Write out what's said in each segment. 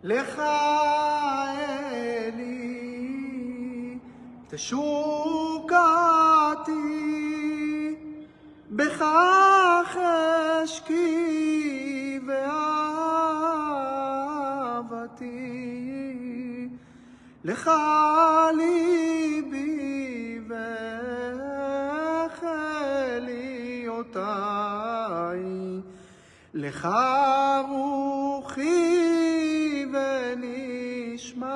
לך אלי, תשוקתי, בך חשקי ואהבתי, לך ליבי וחיליותי, לך רוחי ונשמתי.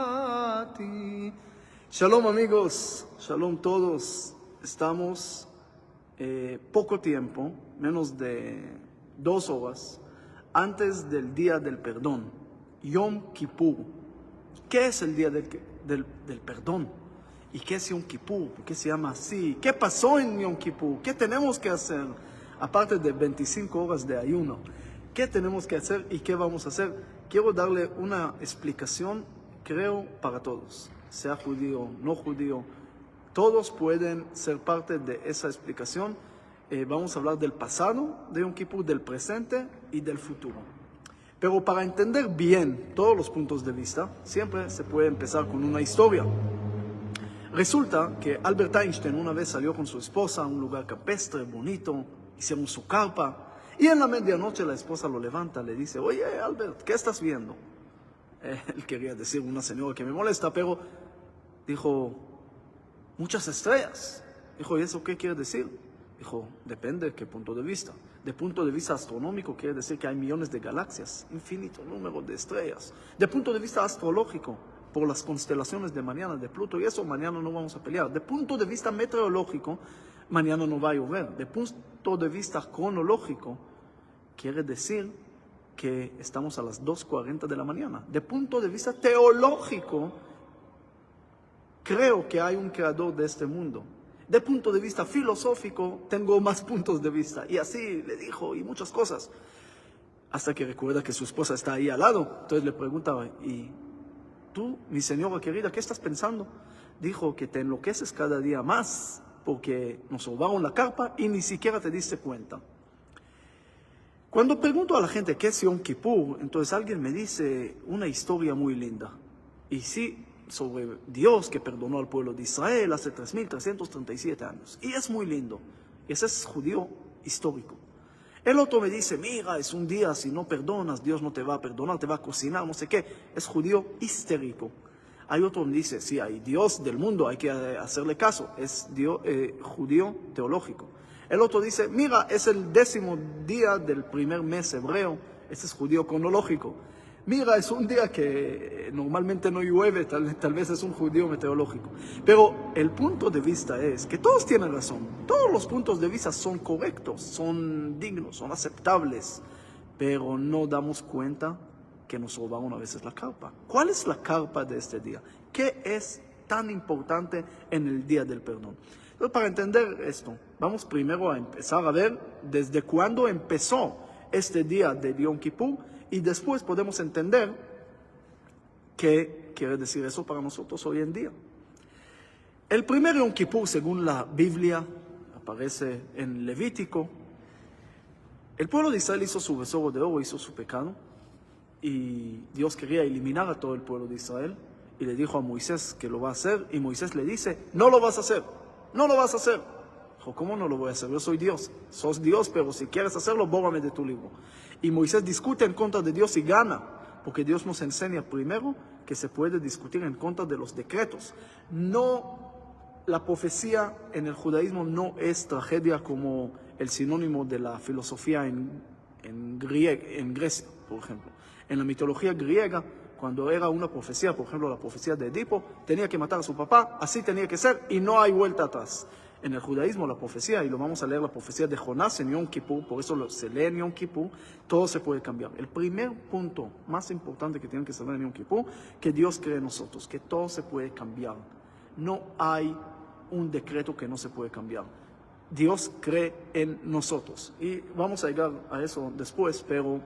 Shalom amigos, shalom todos. Estamos poco tiempo, menos de 2 horas, antes del día del perdón, Yom Kippur. ¿Qué es el día del perdón? ¿Y qué es Yom Kippur? ¿Por qué se llama así? ¿Qué pasó en Yom Kippur? ¿Qué tenemos que hacer? Aparte de 25 horas de ayuno, ¿qué tenemos que hacer y qué vamos a hacer? Quiero darle una explicación, creo, para todos. Sea judío, no judío, todos pueden ser parte de esa explicación. Vamos a hablar del pasado de Yom Kippur, del presente y del futuro. Pero para entender bien todos los puntos de vista, siempre se puede empezar con una historia. Resulta que Albert Einstein una vez salió con su esposa a un lugar campestre, bonito, hicieron su carpa, y en la medianoche la esposa lo levanta, le dice: oye Albert, ¿qué estás viendo? Él quería decir una señora que me molesta, pero dijo: muchas estrellas. Dijo: ¿y eso qué quiere decir? Dijo: depende de qué punto de vista. De punto de vista astronómico quiere decir que hay millones de galaxias, infinito número de estrellas. De punto de vista astrológico, por las constelaciones de mañana, de Pluto y eso, mañana no vamos a pelear. De punto de vista meteorológico, mañana no va a llover. De punto de vista cronológico, quiere decir que estamos a las 2:40 de la mañana. De punto de vista teológico, creo que hay un creador de este mundo. De punto de vista filosófico, tengo más puntos de vista. Y así le dijo, y muchas cosas. Hasta que recuerda que su esposa está ahí al lado. Entonces le preguntaba: ¿y tú, mi señora querida, qué estás pensando? Dijo: que te enloqueces cada día más, porque nos robaron la carpa y ni siquiera te diste cuenta. Cuando pregunto a la gente qué es Yom Kippur, entonces alguien me dice una historia muy linda. Y sí, sobre Dios que perdonó al pueblo de Israel hace 3.337 años. Y es muy lindo. Ese es judío histórico. El otro me dice: mira, es un día, si no perdonas, Dios no te va a perdonar, te va a cocinar, no sé qué. Es judío histérico. Hay otro que me dice: sí, hay Dios del mundo, hay que hacerle caso. Es judío teológico. El otro dice: mira, es el 10º día del primer mes hebreo. Ese es judío cronológico. Mira, es un día que normalmente no llueve, tal vez es un judío meteorológico. Pero el punto de vista es que todos tienen razón. Todos los puntos de vista son correctos, son dignos, son aceptables. Pero no damos cuenta que nos robaron a veces la carpa. ¿Cuál es la carpa de este día? ¿Qué es tan importante en el día del perdón? Entonces, para entender esto, vamos primero a empezar a ver desde cuándo empezó este día de Yom Kippur, y después podemos entender qué quiere decir eso para nosotros hoy en día. El primer Yom Kippur, según la Biblia, aparece en Levítico. El pueblo de Israel hizo su becerro de oro, hizo su pecado, y Dios quería eliminar a todo el pueblo de Israel, y le dijo a Moisés que lo va a hacer, y Moisés le dice: no lo vas a hacer, no lo vas a hacer. Dijo: ¿cómo no lo voy a hacer? Yo soy Dios. Sos Dios, pero si quieres hacerlo, bórrame de tu libro. Y Moisés discute en contra de Dios y gana, porque Dios nos enseña primero que se puede discutir en contra de los decretos. No, la profecía en el judaísmo no es tragedia como el sinónimo de la filosofía en Grecia, por ejemplo. En la mitología griega, cuando era una profecía, por ejemplo la profecía de Edipo, tenía que matar a su papá, así tenía que ser y no hay vuelta atrás. En el judaísmo la profecía, y lo vamos a leer, la profecía de Jonás en Yom Kippur, por eso se lee en Yom Kippur, todo se puede cambiar. El primer punto más importante que tienen que saber en Yom Kippur, que Dios cree en nosotros, que todo se puede cambiar. No hay un decreto que no se puede cambiar. Dios cree en nosotros. Y vamos a llegar a eso después, pero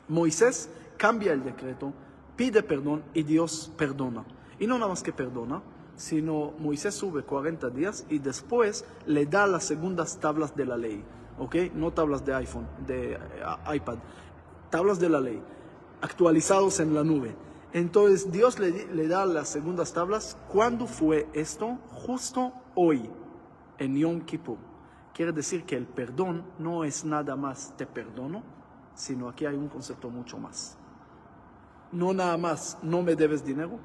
Moisés cambia el decreto, pide perdón y Dios perdona. Y no nada más que perdona, sino Moisés sube 40 días y después le da las segundas tablas de la ley, ¿ok? No tablas de iPad, tablas de la ley, actualizados en la nube. Entonces Dios le da las segundas tablas. ¿Cuándo fue esto? Justo hoy, en Yom Kippur. Quiere decir que el perdón no es nada más te perdono, sino aquí hay un concepto mucho más. No nada más no me debes dinero,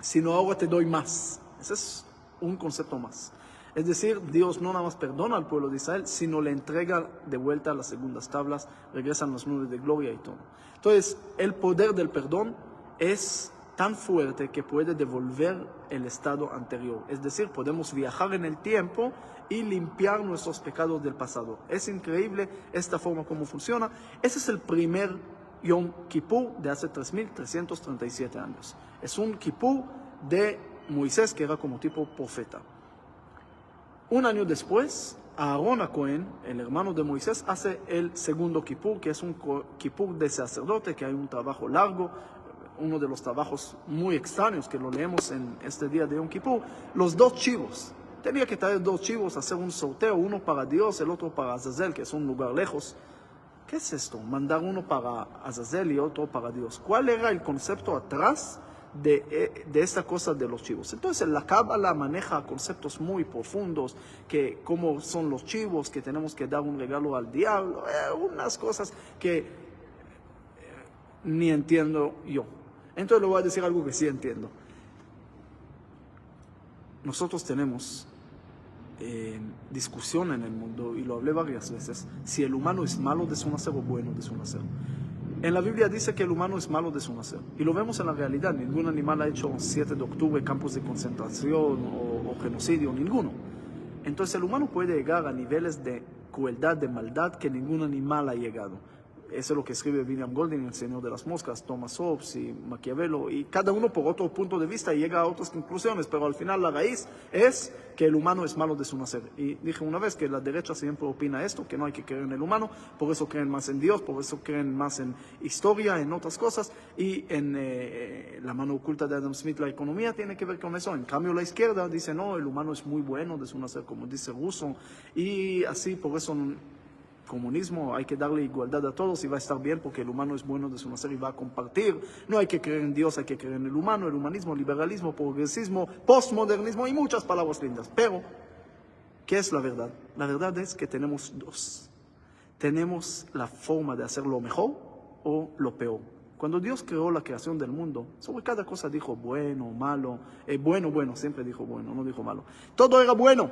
sino ahora te doy más. Ese es un concepto más. Es decir, Dios no nada más perdona al pueblo de Israel, sino le entrega de vuelta las segundas tablas, regresan las nubes de gloria y todo. Entonces, el poder del perdón es tan fuerte que puede devolver el estado anterior. Es decir, podemos viajar en el tiempo y limpiar nuestros pecados del pasado. Es increíble esta forma como funciona. Ese es el primer Yom Kippur de hace 3.337 años. Es un Kippur de Moisés, que era como tipo profeta. Un año después, Aarón a Cohen, el hermano de Moisés, hace el segundo Kippur, que es un Kippur de sacerdote, que hay un trabajo largo, uno de los trabajos muy extraños que lo leemos en este día de Yom Kippur, los 2 chivos. Tenía que traer 2 chivos, hacer un sorteo, uno para Dios, el otro para Azazel, que es un lugar lejos. ¿Qué es esto? Mandar uno para Azazel y otro para Dios. ¿Cuál era el concepto atrás de esta cosa de los chivos? Entonces la Cábala maneja conceptos muy profundos, que cómo son los chivos, que tenemos que dar un regalo al diablo, unas cosas que ni entiendo yo. Entonces le voy a decir algo que sí entiendo. Nosotros tenemos discusión en el mundo, y lo hablé varias veces, si el humano es malo de su nacer o bueno de su nacer. En la Biblia dice que el humano es malo de su nacer, y lo vemos en la realidad. Ningún animal ha hecho 7 de octubre campos de concentración o genocidio, ninguno. Entonces el humano puede llegar a niveles de crueldad, de maldad, que ningún animal ha llegado. Eso es lo que escribe William Golding, El Señor de las Moscas, Thomas Hobbes y Maquiavelo, y cada uno por otro punto de vista llega a otras conclusiones, pero al final la raíz es que el humano es malo de su nacer. Y dije una vez que la derecha siempre opina esto, que no hay que creer en el humano, por eso creen más en Dios, por eso creen más en historia, en otras cosas, y en la mano oculta de Adam Smith, la economía tiene que ver con eso. En cambio la izquierda dice no, el humano es muy bueno de su nacer, como dice Rousseau, y así por eso comunismo, hay que darle igualdad a todos y va a estar bien porque el humano es bueno de su nacer y va a compartir. No hay que creer en Dios, hay que creer en el humano, el humanismo, liberalismo, progresismo, postmodernismo y muchas palabras lindas. Pero, ¿qué es la verdad? La verdad es que tenemos 2. Tenemos la forma de hacer lo mejor o lo peor. Cuando Dios creó la creación del mundo, sobre cada cosa dijo bueno, malo, bueno, siempre dijo bueno, no dijo malo. Todo era bueno.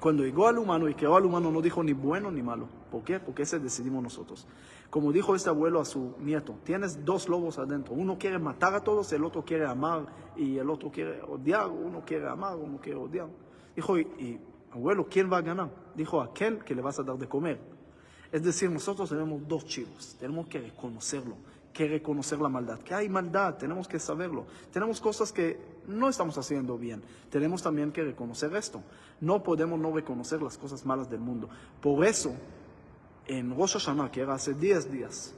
Cuando llegó al humano y creó al humano, no dijo ni bueno ni malo. ¿Por qué? Porque ese decidimos nosotros. Como dijo este abuelo a su nieto, tienes 2 lobos adentro. Uno quiere matar a todos, el otro quiere amar y el otro quiere odiar. Uno quiere amar, uno quiere odiar. Dijo, y abuelo, ¿quién va a ganar? Dijo, aquel que le vas a dar de comer. Es decir, nosotros tenemos 2 chivos. Tenemos que reconocerlo, que reconocer la maldad. Que hay maldad, tenemos que saberlo. Tenemos cosas que no estamos haciendo bien. Tenemos también que reconocer esto. No podemos no reconocer las cosas malas del mundo. Por eso, en Rosh Hashanah, que era hace 10 días,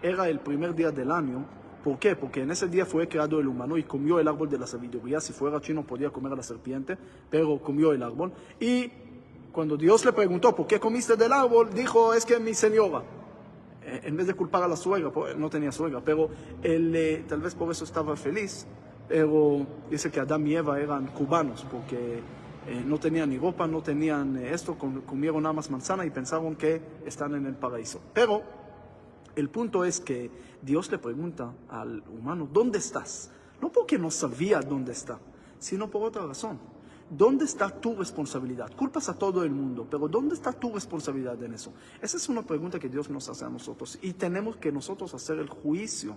era el primer día del año. ¿Por qué? Porque en ese día fue creado el humano y comió el árbol de la sabiduría. Si fuera chino podía comer a la serpiente, pero comió el árbol. Y cuando Dios le preguntó, ¿por qué comiste del árbol? Dijo, es que mi señora. En vez de culpar a la suegra, no tenía suegra, pero él tal vez por eso estaba feliz. Pero dice que Adán y Eva eran cubanos, porque no tenían ni ropa, no tenían esto, comieron nada más manzana y pensaron que están en el paraíso. Pero el punto es que Dios le pregunta al humano, ¿dónde estás? No porque no sabía dónde está, sino por otra razón. ¿Dónde está tu responsabilidad? Culpas a todo el mundo, pero ¿dónde está tu responsabilidad en eso? Esa es una pregunta que Dios nos hace a nosotros y tenemos que nosotros hacer el juicio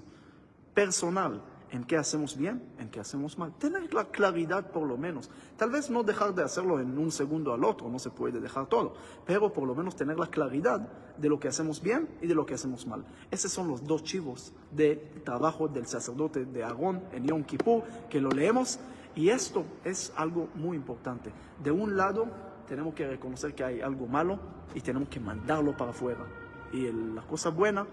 personal en qué hacemos bien, en qué hacemos mal. Tener la claridad por lo menos. Tal vez no dejar de hacerlo en un segundo al otro, no se puede dejar todo, pero por lo menos tener la claridad de lo que hacemos bien y de lo que hacemos mal. Esos son los 2 chivos de trabajo del sacerdote de Aarón en Yom Kippur, que lo leemos. Y esto es algo muy importante. De un lado, tenemos que reconocer que hay algo malo y tenemos que mandarlo para afuera. Y la cosa buena,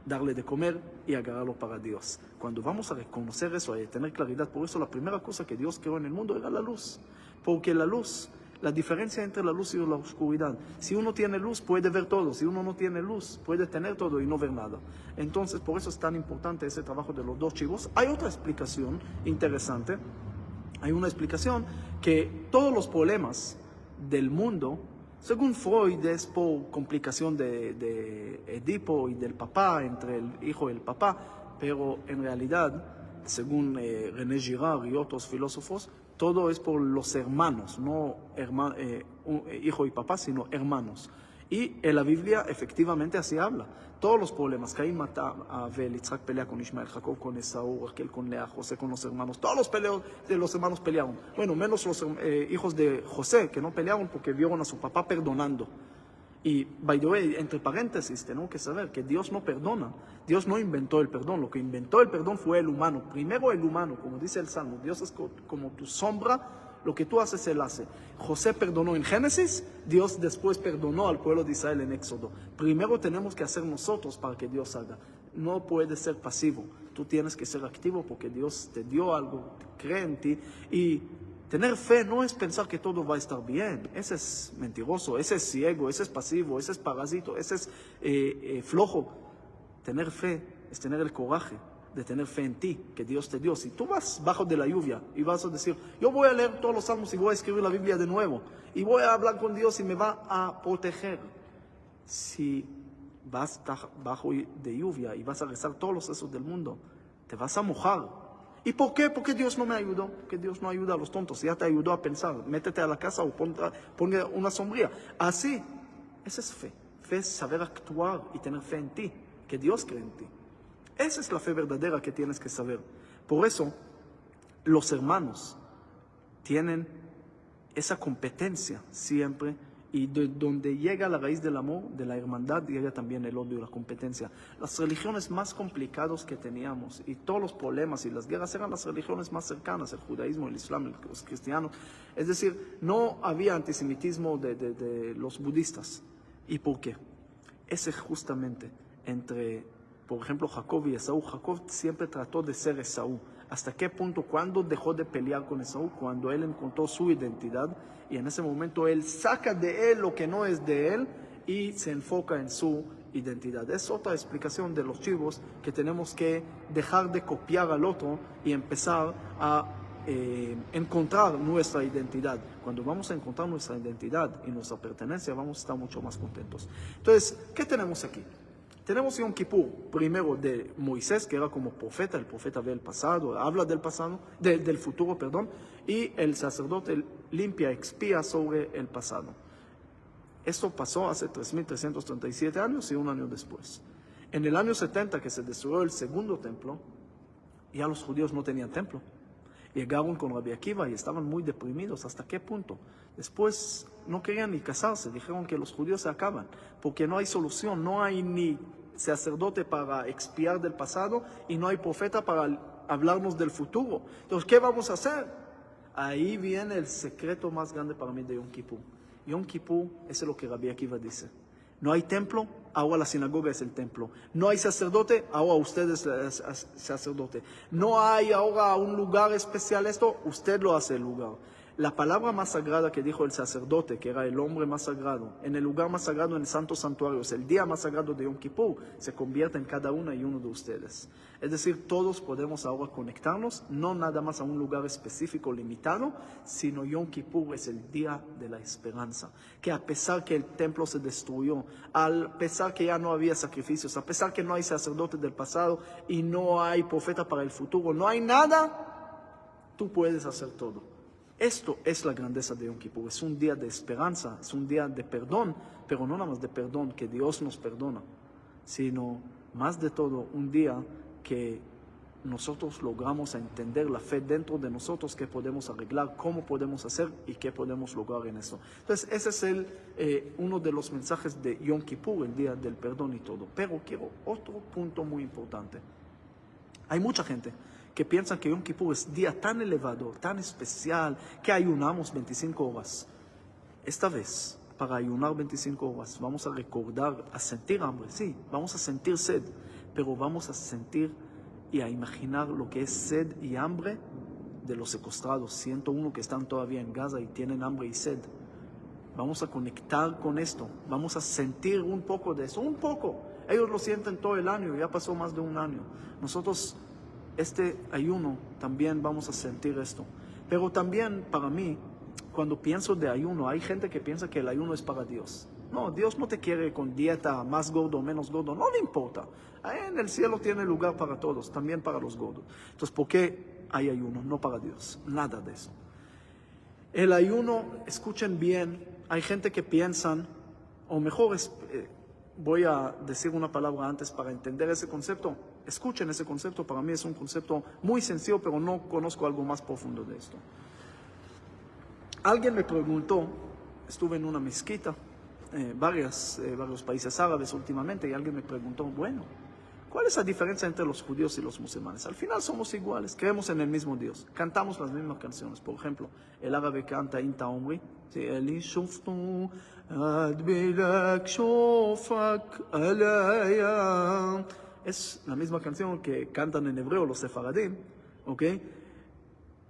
darle de comer y agarrarlo para Dios. Cuando vamos a reconocer eso y a tener claridad, por eso la primera cosa que Dios creó en el mundo era la luz. Porque la luz La diferencia entre la luz y la oscuridad. Si uno tiene luz, puede ver todo. Si uno no tiene luz, puede tener todo y no ver nada. Entonces, por eso es tan importante ese trabajo de los dos chivos. Hay otra explicación interesante. Hay una explicación que todos los problemas del mundo, según Freud, es por complicación de Edipo y del papá, entre el hijo y el papá, pero en realidad, según René Girard y otros filósofos, todo es por los hermanos, no hijo y papá, sino hermanos. Y en la Biblia efectivamente así habla. Todos los problemas, Caín mata a Abel, Isaac pelea con Ismael, Jacob con Esaú, Raquel con Lea, José con los hermanos, todos los peleos de los hermanos pelearon. Bueno, menos los hijos de José, que no pelearon porque vieron a su papá perdonando. Y, by the way, entre paréntesis, tenemos que saber que Dios no perdona. Dios no inventó el perdón. Lo que inventó el perdón fue el humano. Primero el humano, como dice el Salmo. Dios es como tu sombra. Lo que tú haces, Él hace. José perdonó en Génesis. Dios después perdonó al pueblo de Israel en Éxodo. Primero tenemos que hacer nosotros para que Dios haga. No puedes ser pasivo. Tú tienes que ser activo porque Dios te dio algo, cree en ti. Y tener fe no es pensar que todo va a estar bien. Ese es mentiroso, ese es ciego, ese es pasivo, ese es parásito, ese es flojo. Tener fe es tener el coraje de tener fe en ti, que Dios te dio. Si tú vas bajo de la lluvia y vas a decir, yo voy a leer todos los salmos y voy a escribir la Biblia de nuevo, y voy a hablar con Dios y me va a proteger. Si vas bajo de lluvia y vas a rezar todos los rezos del mundo, te vas a mojar. ¿Y por qué? Porque Dios no me ayudó. Porque Dios no ayuda a los tontos. Ya te ayudó a pensar. Métete a la casa o ponle una sombría. Así, esa es fe. Fe es saber actuar y tener fe en ti. Que Dios cree en ti. Esa es la fe verdadera que tienes que saber. Por eso, los hermanos tienen esa competencia siempre. Y de donde llega la raíz del amor, de la hermandad, llega también el odio y la competencia. Las religiones más complicadas que teníamos y todos los problemas y las guerras eran las religiones más cercanas, el judaísmo, el islam, los cristianos. Es decir, no había antisemitismo de los budistas. ¿Y por qué? Ese justamente entre, por ejemplo, Jacob y Esaú. Jacob siempre trató de ser Esaú. ¿Hasta qué punto? ¿Cuándo dejó de pelear con Esaú? Cuando él encontró su identidad y en ese momento él saca de él lo que no es de él y se enfoca en su identidad. Es otra explicación de los chivos que tenemos que dejar de copiar al otro y empezar a encontrar nuestra identidad. Cuando vamos a encontrar nuestra identidad y nuestra pertenencia, vamos a estar mucho más contentos. Entonces, ¿qué tenemos aquí? Tenemos Yom Kippur, primero de Moisés, que era como profeta, el profeta ve el pasado, habla del pasado, del futuro, perdón, y el sacerdote limpia, expía sobre el pasado. Esto pasó hace 3.337 años y un año después. En el año 70, que se destruyó el segundo templo, ya los judíos no tenían templo. Llegaron con Rabbi Akiva y estaban muy deprimidos. ¿Hasta qué punto? Después no querían ni casarse, dijeron que los judíos se acaban, porque no hay solución, no hay ni sacerdote para expiar del pasado y no hay profeta para hablarnos del futuro. Entonces, ¿qué vamos a hacer? Ahí viene el secreto más grande para mí de Yom Kippur. Yom Kippur es lo que Rabbi Akiva dice. No hay templo, ahora la sinagoga es el templo. No hay sacerdote, ahora usted es el sacerdote. No hay ahora un lugar especial esto, usted lo hace el lugar. La palabra más sagrada que dijo el sacerdote, que era el hombre más sagrado, en el lugar más sagrado, en el santo santuario, es el día más sagrado de Yom Kippur, se convierte en cada una y uno de ustedes. Es decir, todos podemos ahora conectarnos, no nada más a un lugar específico limitado, sino Yom Kippur es el día de la esperanza. Que a pesar que el templo se destruyó, a pesar que ya no había sacrificios, a pesar que no hay sacerdote del pasado y no hay profeta para el futuro, no hay nada, tú puedes hacer todo. Esto es la grandeza de Yom Kippur, es un día de esperanza, es un día de perdón, pero no nada más de perdón, que Dios nos perdona, sino más de todo un día que nosotros logramos entender la fe dentro de nosotros, qué podemos arreglar, cómo podemos hacer y qué podemos lograr en eso. Entonces ese es uno de los mensajes de Yom Kippur, el día del perdón y todo. Pero quiero otro punto muy importante. Hay mucha gente que piensan que Yom Kippur es día tan elevado, tan especial, que ayunamos 25 horas. Esta vez, para ayunar 25 horas, vamos a recordar, a sentir hambre, sí, vamos a sentir sed, pero vamos a sentir y a imaginar lo que es sed y hambre de los secuestrados, 101 que están todavía en Gaza y tienen hambre y sed. Vamos a conectar con esto, vamos a sentir un poco de eso, un poco. Ellos lo sienten todo el año, ya pasó más de un año. Nosotros, este ayuno, también vamos a sentir esto. Pero también para mí, cuando pienso de ayuno, hay gente que piensa que el ayuno es para Dios. No, Dios no te quiere con dieta más gordo o menos gordo, no le importa. En el cielo tiene lugar para todos, también para los gordos. Entonces, ¿por qué hay ayuno? No para Dios, nada de eso. El ayuno, escuchen bien, hay gente que piensan, o mejor voy a decir una palabra antes para entender ese concepto. Escuchen ese concepto, para mí es un concepto muy sencillo, pero no conozco algo más profundo de esto. Alguien me preguntó, estuve en una mezquita, varios países árabes últimamente, y alguien me preguntó, bueno, ¿cuál es la diferencia entre los judíos y los musulmanes? Al final somos iguales, creemos en el mismo Dios, cantamos las mismas canciones. Por ejemplo, el árabe canta Inta Omri, Eli shuftu adbilak shofak alaya. Es la misma canción que cantan en hebreo los sefaradim, ¿ok?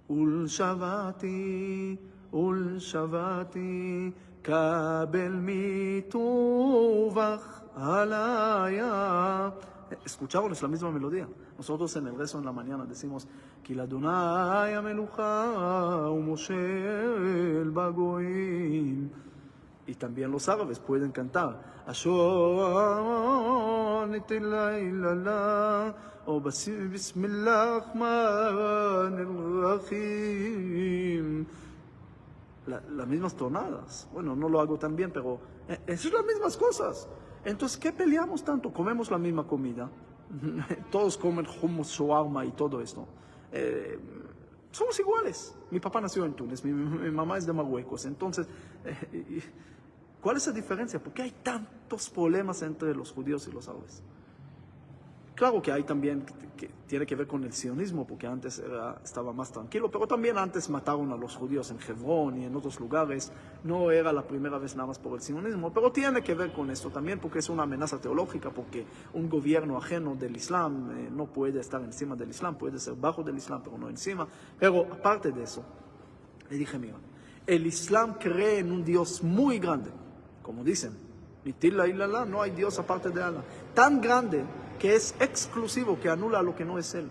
Ul shavati, kabel mituvach alaya. Escucharon, es la misma melodía. Nosotros en el rezo en la mañana decimos Ki l'Adonai hamelucha u'moshel bagoim. Y también los árabes pueden cantar Ashon itilailala o bismillah rahmanir rahim. Las mismas tonadas. Bueno, no lo hago tan bien, pero son las mismas cosas. Entonces, ¿qué peleamos tanto? Comemos la misma comida. Todos comen hummus, shawarma y todo esto. Somos iguales. Mi papá nació en Túnez, mi mamá es de Marruecos. Entonces, ¿cuál es la diferencia? ¿Por qué hay tantos problemas entre los judíos y los árabes? Claro que hay también, que tiene que ver con el sionismo, porque antes estaba más tranquilo, pero también antes mataron a los judíos en Hebrón y en otros lugares. No era la primera vez nada más por el sionismo, pero tiene que ver con esto también, porque es una amenaza teológica, porque un gobierno ajeno del Islam no puede estar encima del Islam, puede ser bajo del Islam, pero no encima. Pero aparte de eso, le dije, mira, el Islam cree en un Dios muy grande, como dicen, no hay Dios aparte de Allah, tan grande que es exclusivo, que anula lo que no es Él.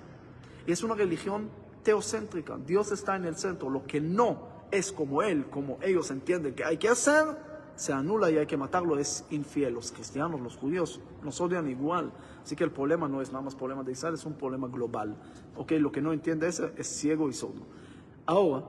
Y es una religión teocéntrica. Dios está en el centro. Lo que no es como Él, como ellos entienden que hay que hacer, se anula y hay que matarlo, es infiel. Los cristianos, los judíos, nos odian igual. Así que el problema no es nada más problema de Israel, es un problema global. Okay, lo que no entiende es ciego y sordo. Ahora,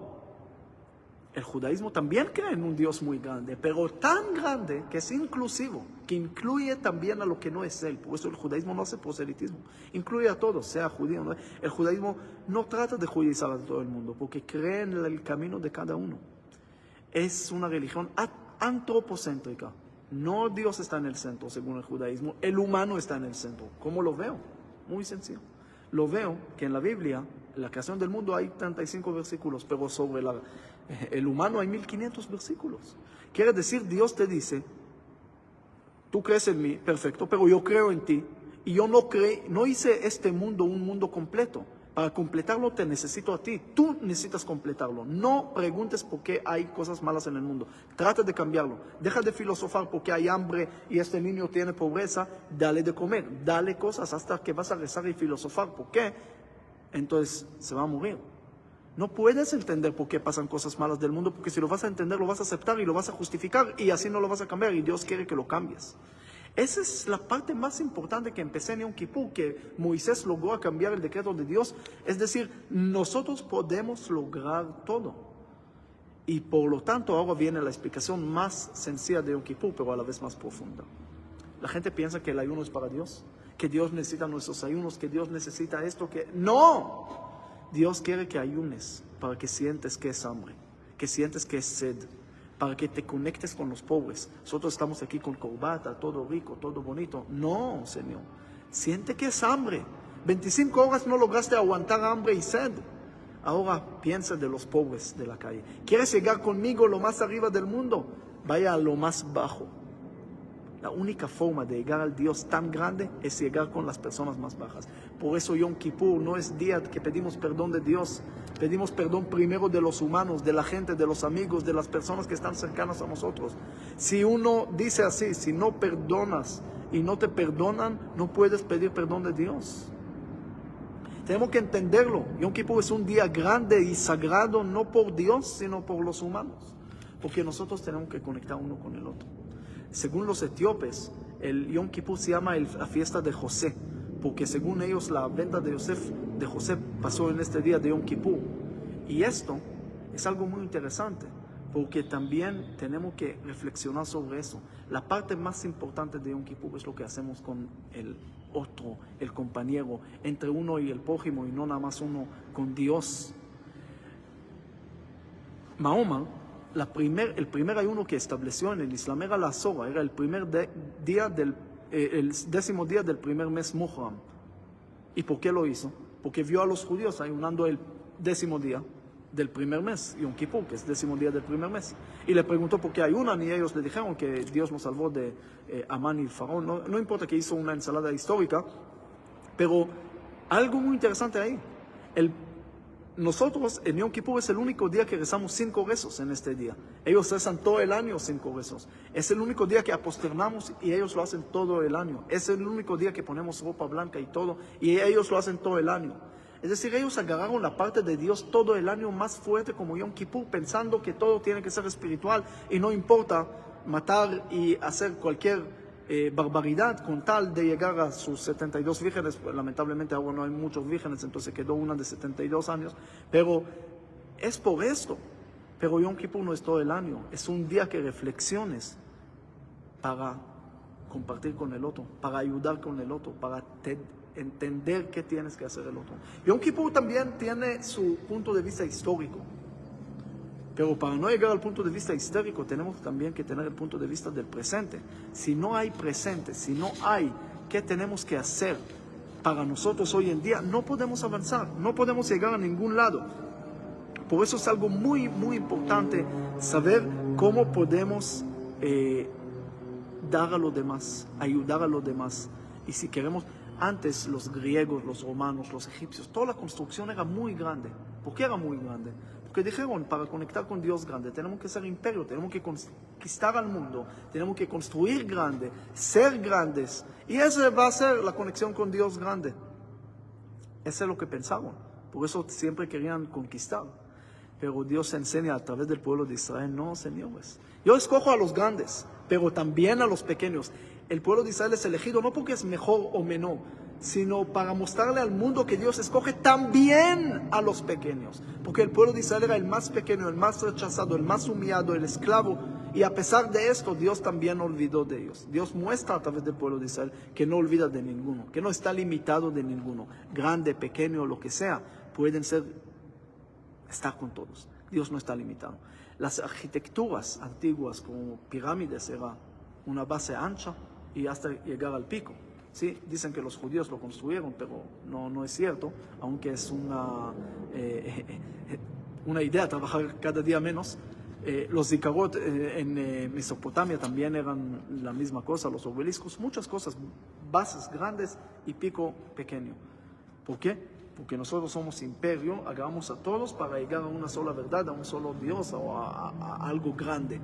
el judaísmo también cree en un Dios muy grande, pero tan grande que es inclusivo, que incluye también a lo que no es Él. Por eso el judaísmo no hace proselitismo, incluye a todos, sea judío o no. El judaísmo no trata de judaizar a todo el mundo, porque cree en el camino de cada uno. Es una religión antropocéntrica. No Dios está en el centro, según el judaísmo, el humano está en el centro. ¿Cómo lo veo? Muy sencillo. Lo veo que en la Biblia, en la creación del mundo, hay 35 versículos, pero sobre el humano hay 1500 versículos. Quiere decir, Dios te dice, tú crees en mí, perfecto, pero yo creo en ti, y yo no hice este mundo un mundo completo. Para completarlo te necesito a ti, tú necesitas completarlo. No preguntes por qué hay cosas malas en el mundo, trata de cambiarlo. Deja de filosofar porque hay hambre y este niño tiene pobreza, dale de comer, dale cosas hasta que vas a rezar y filosofar. ¿Por qué? Entonces se va a morir. No puedes entender por qué pasan cosas malas del mundo, porque si lo vas a entender, lo vas a aceptar y lo vas a justificar, y así no lo vas a cambiar, y Dios quiere que lo cambies. Esa es la parte más importante que empecé en Yom Kippur, que Moisés logró cambiar el decreto de Dios. Es decir, nosotros podemos lograr todo. Y por lo tanto, ahora viene la explicación más sencilla de Yom Kippur, pero a la vez más profunda. La gente piensa que el ayuno es para Dios, que Dios necesita nuestros ayunos, que Dios necesita esto, que... ¡No! Dios quiere que ayunes para que sientes que es hambre, que sientes que es sed, para que te conectes con los pobres. Nosotros estamos aquí con corbata, todo rico, todo bonito. No, Señor. Siente que es hambre. 25 horas no lograste aguantar hambre y sed. Ahora piensa de los pobres de la calle. ¿Quieres llegar conmigo lo más arriba del mundo? Vaya a lo más bajo. La única forma de llegar al Dios tan grande es llegar con las personas más bajas. Por eso Yom Kippur no es día que pedimos perdón de Dios. Pedimos perdón primero de los humanos, de la gente, de los amigos, de las personas que están cercanas a nosotros. Si uno dice así, si no perdonas y no te perdonan, no puedes pedir perdón de Dios. Tenemos que entenderlo. Yom Kippur es un día grande y sagrado, no por Dios, sino por los humanos. Porque nosotros tenemos que conectar uno con el otro. Según los etíopes, el Yom Kippur se llama la fiesta de José, porque según ellos la venta de José pasó en este día de Yom Kippur. Y esto es algo muy interesante, porque también tenemos que reflexionar sobre eso. La parte más importante de Yom Kippur es lo que hacemos con el otro, el compañero, entre uno y el prójimo, y no nada más uno con Dios. Mahoma, el primer ayuno que estableció en el Islam era la Zora, era el primer día el 10º día del primer mes Muharram. ¿Y por qué lo hizo? Porque vio a los judíos ayunando el 10º día del primer mes, Yom Kippur, que es 10º día del primer mes. Y le preguntó por qué ayunan, y ellos le dijeron que Dios nos salvó de Amán y el faraón. No importa que hizo una ensalada histórica, pero algo muy interesante ahí. Nosotros en Yom Kippur es el único día que rezamos 5 rezos en este día. Ellos rezan todo el año 5 rezos. Es el único día que aposternamos y ellos lo hacen todo el año. Es el único día que ponemos ropa blanca y todo, y ellos lo hacen todo el año. Es decir, ellos agarraron la parte de Dios todo el año más fuerte como Yom Kippur, pensando que todo tiene que ser espiritual y no importa matar y hacer cualquier barbaridad con tal de llegar a sus 72 vírgenes. Pues, lamentablemente ahora no hay muchos vírgenes, entonces quedó una de 72 años, pero es por esto. Pero Yom Kippur no es todo el año, es un día que reflexiones para compartir con el otro, para ayudar con el otro, para entender qué tienes que hacer el otro. Yom Kippur también tiene su punto de vista histórico. Pero para no llegar al punto de vista histórico, tenemos también que tener el punto de vista del presente. Si no hay presente, si no hay qué tenemos que hacer para nosotros hoy en día, no podemos avanzar, no podemos llegar a ningún lado. Por eso es algo muy, muy importante saber cómo podemos dar a los demás, ayudar a los demás. Y si queremos, antes los griegos, los romanos, los egipcios, toda la construcción era muy grande. ¿Por qué era muy grande? Que dijeron, para conectar con Dios grande, tenemos que ser imperio, tenemos que conquistar al mundo, tenemos que construir grande, ser grandes. Y esa va a ser la conexión con Dios grande. Eso es lo que pensaban. Por eso siempre querían conquistar. Pero Dios enseña a través del pueblo de Israel, no, señores. Yo escojo a los grandes, pero también a los pequeños. El pueblo de Israel es elegido no porque es mejor o menor, sino para mostrarle al mundo que Dios escoge también a los pequeños. Porque el pueblo de Israel era el más pequeño, el más rechazado, el más humillado, el esclavo. Y a pesar de esto, Dios también olvidó de ellos. Dios muestra a través del pueblo de Israel que no olvida de ninguno, que no está limitado de ninguno. Grande, pequeño, lo que sea, pueden estar con todos. Dios no está limitado. Las arquitecturas antiguas como pirámides era una base ancha y hasta llegar al pico. Sí, dicen que los judíos lo construyeron, pero no es cierto, aunque es una idea trabajar cada día menos. Los zicarot en Mesopotamia también eran la misma cosa, los obeliscos, muchas cosas, bases grandes y pico pequeño. ¿Por qué? Porque nosotros somos imperio, agarramos a todos para llegar a una sola verdad, a un solo Dios o a algo grande.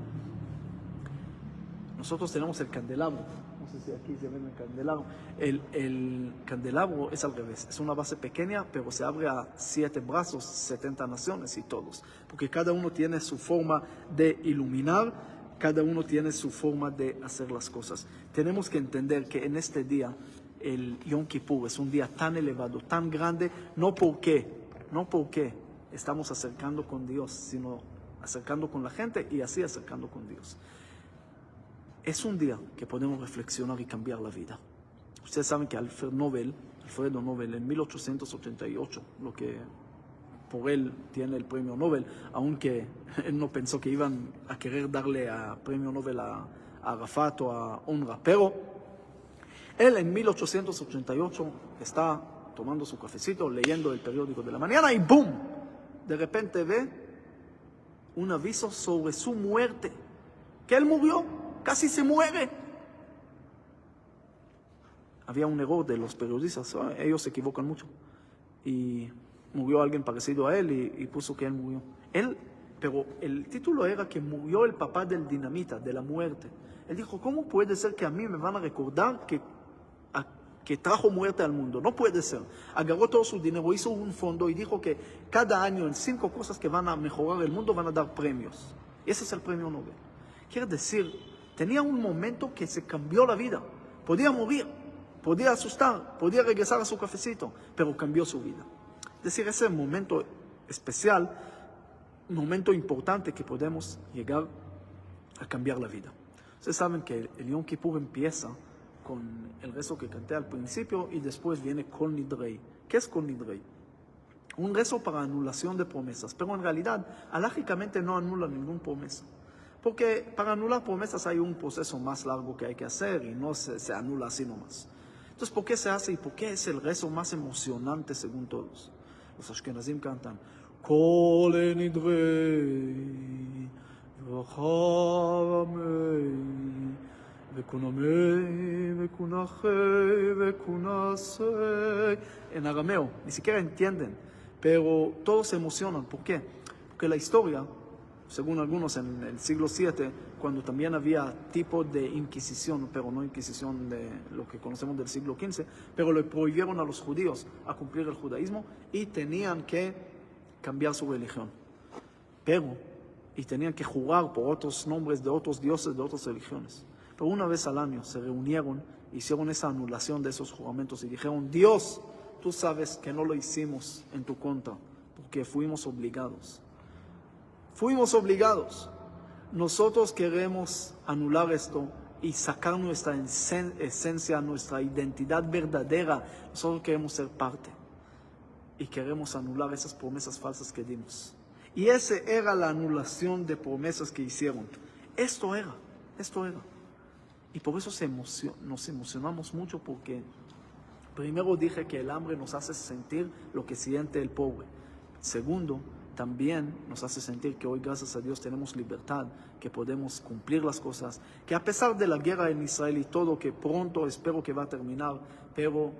Nosotros tenemos el candelabro. No sé si aquí se ve el candelabro. El candelabro es al revés. Es una base pequeña, pero se abre a 7 brazos, 70 naciones y todos. Porque cada uno tiene su forma de iluminar, cada uno tiene su forma de hacer las cosas. Tenemos que entender que en este día, el Yom Kippur es un día tan elevado, tan grande, no porque estamos acercando con Dios, sino acercando con la gente y así acercando con Dios. Es un día que podemos reflexionar y cambiar la vida. Ustedes saben que Alfredo Nobel en 1888, lo que por él tiene el premio Nobel, aunque él no pensó que iban a querer darle a premio Nobel a Arafat o a UNRWA, pero él en 1888 está tomando su cafecito, leyendo el periódico de la mañana y ¡boom! De repente ve un aviso sobre su muerte, que él murió. Casi se muere. había un error de los periodistas, ellos se equivocan mucho. Y murió alguien parecido a él y puso que él murió. Pero el título era que murió el papá del dinamita, de la muerte. Él dijo, ¿cómo puede ser que a mí me van a recordar que trajo muerte al mundo? No puede ser. Agarró todo su dinero, hizo un fondo y dijo que cada año en 5 cosas que van a mejorar el mundo van a dar premios. Ese es el premio Nobel. Quiere decir, tenía un momento que se cambió la vida. Podía morir, podía asustar, podía regresar a su cafecito, pero cambió su vida. Es decir, ese momento especial, un momento importante que podemos llegar a cambiar la vida. Ustedes saben que el Yom Kippur empieza con el rezo que canté al principio y después viene Kol Nidrei. ¿Qué es Kol Nidrei? Un rezo para anulación de promesas, pero en realidad, alágicamente no anula ninguna promesa. Porque para anular promesas hay un proceso más largo que hay que hacer y no se anula así nomás. Entonces, ¿por qué se hace y por qué es el rezo más emocionante según todos? Los Ashkenazim cantan Kol Nidrei V'chamei V'kunamei V'kunachei V'kunasei. En arameo, ni siquiera entienden, pero todos se emocionan. ¿Por qué? Porque la historia, según algunos en el siglo VII, cuando también había tipo de inquisición, pero no inquisición de lo que conocemos del siglo XV, pero le prohibieron a los judíos a cumplir el judaísmo y tenían que cambiar su religión. Y tenían que jurar por otros nombres de otros dioses, de otras religiones. Pero una vez al año se reunieron, hicieron esa anulación de esos juramentos y dijeron, Dios, tú sabes que no lo hicimos en tu contra, porque fuimos obligados. Fuimos obligados. Nosotros queremos anular esto y sacar nuestra esencia, nuestra identidad verdadera. Nosotros queremos ser parte y queremos anular esas promesas falsas que dimos. Y esa era la anulación de promesas que hicieron. Esto era. Y por eso nos emocionamos mucho, porque primero dije que el hambre nos hace sentir lo que siente el pobre. Segundo, también nos hace sentir que hoy, gracias a Dios, tenemos libertad, que podemos cumplir las cosas, que a pesar de la guerra en Israel y todo, que pronto espero que va a terminar, pero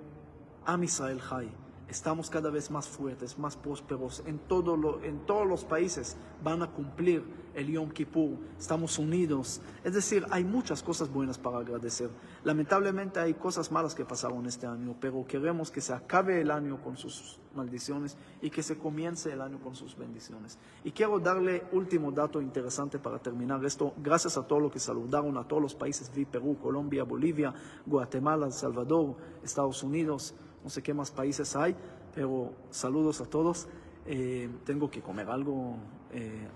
Am Israel Jai, estamos cada vez más fuertes, más prósperos, en todos los países van a cumplir el Yom Kippur, estamos unidos, es decir, hay muchas cosas buenas para agradecer. Lamentablemente hay cosas malas que pasaron este año, pero queremos que se acabe el año con sus maldiciones y que se comience el año con sus bendiciones. Y quiero darle último dato interesante para terminar esto, gracias a todos los que saludaron, a todos los países, vi Perú, Colombia, Bolivia, Guatemala, El Salvador, Estados Unidos, no sé qué más países hay, pero saludos a todos. Tengo que comer algo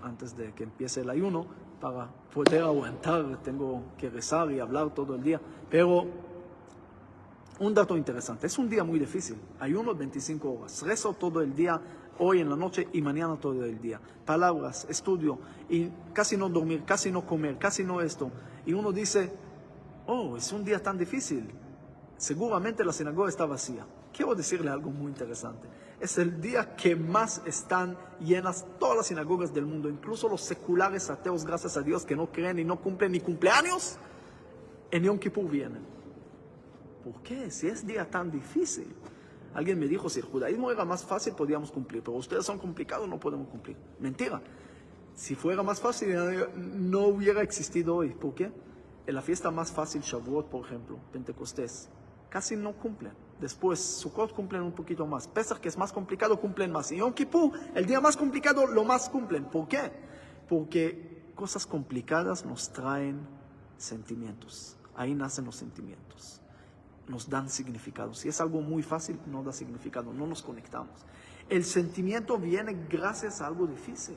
antes de que empiece el ayuno para poder aguantar, tengo que rezar y hablar todo el día, pero un dato interesante, es un día muy difícil, ayuno 25 horas, rezo todo el día, hoy en la noche y mañana todo el día, palabras, estudio y casi no dormir, casi no comer, casi no esto, y uno dice, oh, es un día tan difícil, seguramente la sinagoga está vacía. Quiero decirle algo muy interesante. Es el día que más están llenas todas las sinagogas del mundo, incluso los seculares ateos, gracias a Dios, que no creen y no cumplen ni cumpleaños, en Yom Kippur vienen. ¿Por qué? Si es día tan difícil. Alguien me dijo, si el judaísmo era más fácil, podíamos cumplir, pero ustedes son complicados, no podemos cumplir. Mentira. Si fuera más fácil, no hubiera existido hoy. ¿Por qué? En la fiesta más fácil, Shavuot, por ejemplo, Pentecostés, casi no cumplen. Después, Sukkot cumplen un poquito más. Pesach, que es más complicado, cumplen más. Y Yom Kippur, el día más complicado, lo más cumplen. ¿Por qué? Porque cosas complicadas nos traen sentimientos. Ahí nacen los sentimientos. Nos dan significado. Si es algo muy fácil, no da significado. No nos conectamos. El sentimiento viene gracias a algo difícil.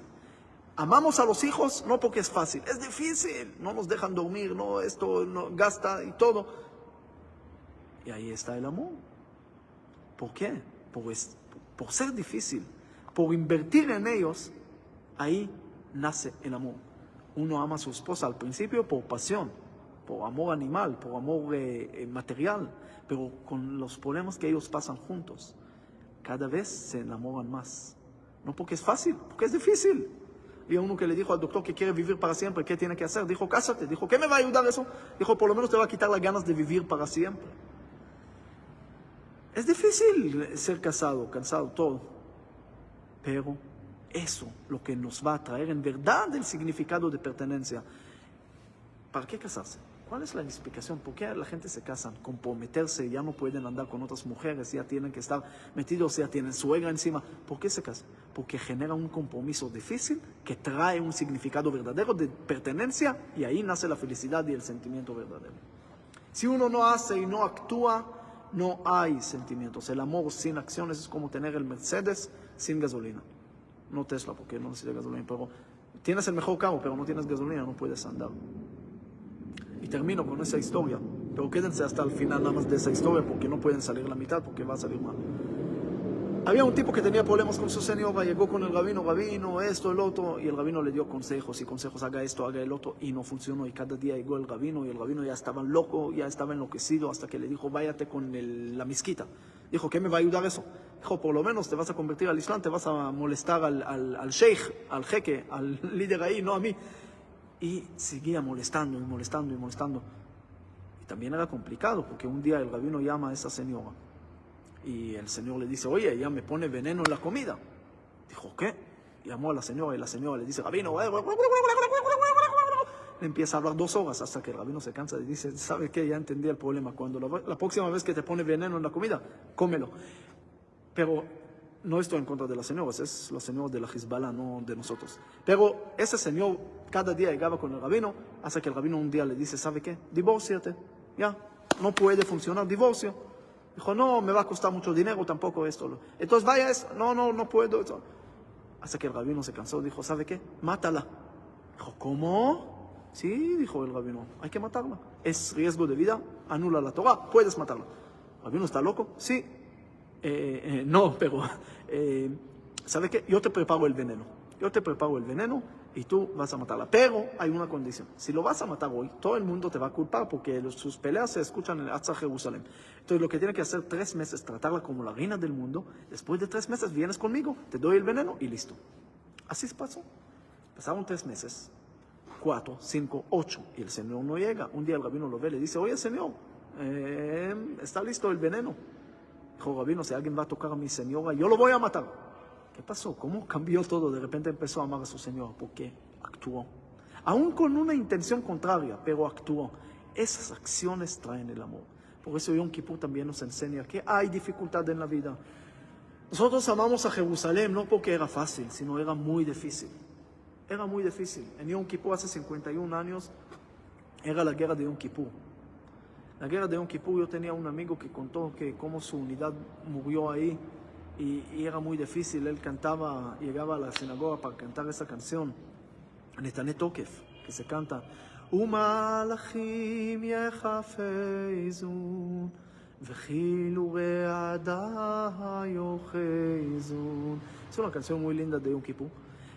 Amamos a los hijos no porque es fácil. Es difícil. No nos dejan dormir, no, esto no, gasta y todo. Y ahí está el amor. ¿Por qué? Por ser difícil, por invertir en ellos, ahí nace el amor. Uno ama a su esposa al principio por pasión, por amor animal, por amor material, pero con los problemas que ellos pasan juntos, cada vez se enamoran más. No porque es fácil, porque es difícil. Y a uno que le dijo al doctor que quiere vivir para siempre, ¿qué tiene que hacer? Dijo, cásate. Dijo, ¿qué me va a ayudar eso? Dijo, por lo menos te va a quitar las ganas de vivir para siempre. Es difícil ser cansado, todo. Pero eso, lo que nos va a traer en verdad el significado de pertenencia. ¿Para qué casarse? ¿Cuál es la explicación? ¿Por qué la gente se casan? Comprometerse, ya no pueden andar con otras mujeres, ya tienen que estar metidos, ya tienen suegra encima. ¿Por qué se casan? Porque genera un compromiso difícil que trae un significado verdadero de pertenencia y ahí nace la felicidad y el sentimiento verdadero. Si uno no hace y no actúa, no hay sentimientos. El amor sin acciones es como tener el Mercedes sin gasolina. No Tesla, porque no necesita gasolina, pero tienes el mejor carro, pero no tienes gasolina, no puedes andar. Y termino con esa historia, pero quédense hasta el final nada más de esa historia, porque no pueden salir la mitad, porque va a salir mal. Había un tipo que tenía problemas con su señora, llegó con el rabino, esto, el otro, y el rabino le dio consejos, haga esto, haga el otro, y no funcionó, y cada día llegó el rabino, y el rabino ya estaba loco, ya estaba enloquecido, hasta que le dijo, váyate con la mezquita. Dijo, ¿qué me va a ayudar eso? Dijo, por lo menos te vas a convertir al Islam, te vas a molestar al sheikh, al jeque, al líder ahí, no a mí. Y seguía molestando. Y también era complicado, porque un día el rabino llama a esa señora, y el señor le dice, oye, ella me pone veneno en la comida. Dijo, ¿qué? Llamó a la señora y la señora le dice, rabino, le empieza a hablar 2 horas hasta que el rabino se cansa y dice, ¿sabe qué? Ya entendí el problema. Cuando la próxima vez que te pone veneno en la comida, cómelo. Pero no estoy en contra de las señoras, es la señora de la Hezbollah, no de nosotros. Pero ese señor cada día llegaba con el rabino hasta que el rabino un día le dice, ¿sabe qué? Divórciate. Ya, no puede funcionar, divorcio. Dijo, no, me va a costar mucho dinero, tampoco esto. Entonces vaya eso, no puedo. Hasta que el rabino se cansó, dijo, ¿sabe qué? Mátala. Dijo, ¿cómo? Sí, dijo el rabino, hay que matarla. Es riesgo de vida, anula la Torah, puedes matarla. ¿El rabino está loco? Sí. No, pero, ¿sabe qué? Yo te preparo el veneno y tú vas a matarla. Pero hay una condición. Si lo vas a matar hoy, todo el mundo te va a culpar porque sus peleas se escuchan en el Atzah Jerusalén. Entonces lo que tiene que hacer 3 meses, tratarla como la reina del mundo. Después de 3 meses vienes conmigo, te doy el veneno y listo. Así pasó. Pasaron 3 meses, 4, 5, 8 y el señor no llega. Un día el rabino lo ve y le dice, oye señor, está listo el veneno. Dijo, rabino, si alguien va a tocar a mi señora, yo lo voy a matar. ¿Qué pasó? ¿Cómo cambió todo? De repente empezó a amar a su señora. ¿Por qué? Actuó. Aún con una intención contraria, pero actuó. Esas acciones traen el amor. Por eso Yom Kippur también nos enseña que hay dificultad en la vida. Nosotros amamos a Jerusalén no porque era fácil, sino era muy difícil. Era muy difícil. En Yom Kippur hace 51 años era la guerra de Yom Kippur. La guerra de Yom Kippur, yo tenía un amigo que contó que cómo su unidad murió ahí y era muy difícil. Él cantaba, llegaba a la sinagoga para cantar esa canción, Netané Tokef, que se canta Umalachim yechafezun vechilur re'ada yochezun. Es una canción muy linda de Yom Kippur,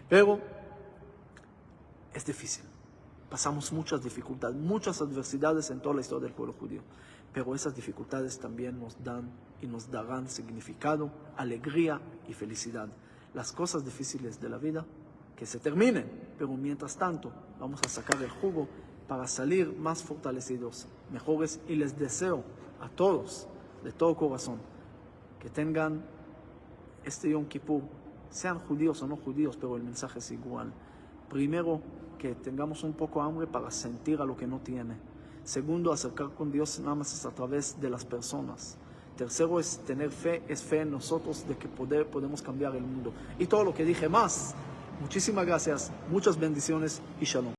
pero es difícil. Pasamos muchas dificultades, muchas adversidades en toda la historia del pueblo judío. Pero esas dificultades también nos dan y nos darán significado, alegría y felicidad. Las cosas difíciles de la vida, que se terminen, pero mientras tanto vamos a sacar el jugo para salir más fortalecidos, mejores. Y les deseo a todos, de todo corazón, que tengan este Yom Kippur, sean judíos o no judíos, pero el mensaje es igual. Primero, que tengamos un poco de hambre para sentir a lo que no tiene. Segundo, acercar con Dios nada más es a través de las personas. Tercero es tener fe, es fe en nosotros de que podemos cambiar el mundo. Y todo lo que dije más. Muchísimas gracias, muchas bendiciones y shalom.